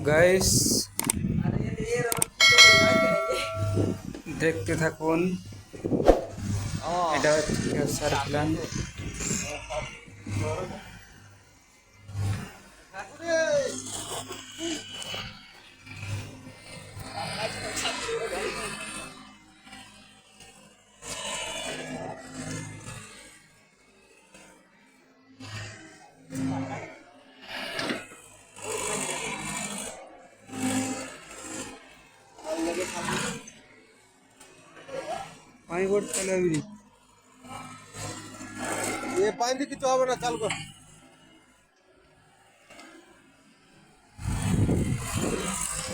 Guys, দেখতে থাকুন। এটা হচ্ছে স্যার প্ল্যান। পানি বোর্ড চালু হবে। ये पानी की तो अब ना चालू कर।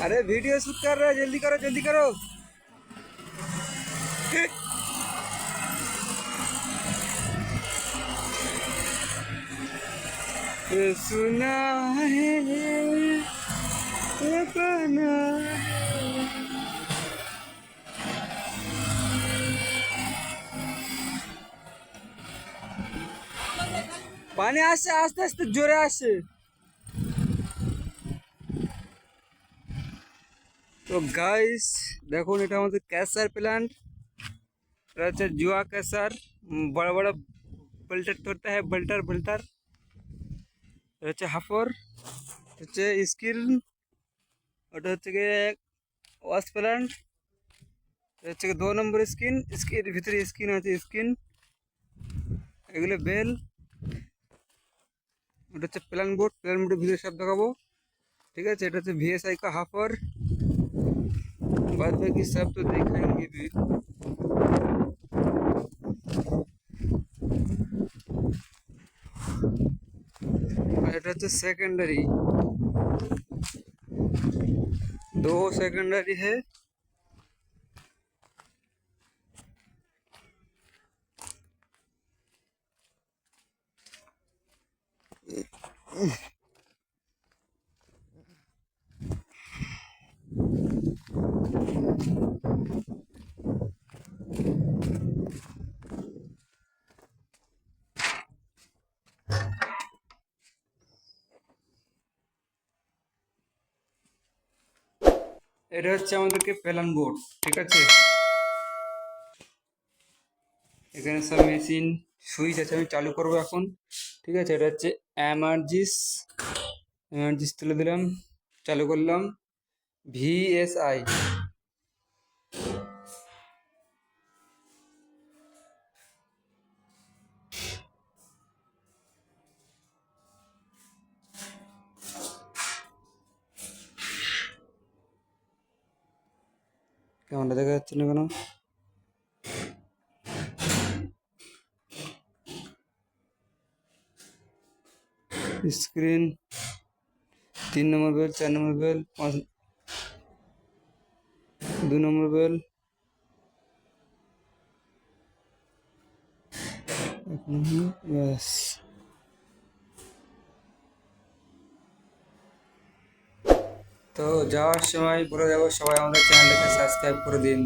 अरे वीडियो शूट कर रहा है, जल्दी करो जल्दी करो। ये सुना है ये बना है। পানি আসছে, আস্তে আস্তে জোরে আসছে। তো গাইস দেখুন, এটা আমাদের ক্যাসার প্ল্যান্ট। এটা হচ্ছে जुआ कैसर। बड़ा बड़ा बल्टर होता है, बल्टर बल्टर। এটা হচ্ছে হাফর, হচ্ছে স্কিল। ওটা হচ্ছে গিয়ে ওয়াশ প্ল্যান্ট। এটা হচ্ছে গিয়ে 2 নম্বর স্কিন। স্কিন ভিতরে স্কিন আছে, স্কিন। এগুলো বেল। ওটা হচ্ছে প্ল্যান বোর্ড। প্ল্যান বোর্ডের ভিতরে সব দেখাবো, ঠিক আছে। এটা হচ্ছে VSI का हाफर। बाद बाकी सब तो दिखाएंगे भी। और এটা হচ্ছে सेकेंडरी। 2 सेकेंडरी है। এটা হচ্ছে আমাদেরকে প্ল্যান বোর্ড, ঠিক আছে। এখানে সব মেশিন সুইচ আছে, আমি চালু করবো এখন, ঠিক আছে। এটা হচ্ছে এমার্জিস। এমার্জিস তুলে দিলাম, চালু করলাম। VSI। কেমনটা দেখা যাচ্ছে না কেন? স্ক্রিন 3 নম্বর বেল, 4 নম্বর বেল, 2 নম্বর বেল, 1 নম্বর, ব্যাস। তো যাওয়ার সময় বলে যাবো, সবাই আমাদের চ্যানেলটাকে সাবস্ক্রাইব করে দিন।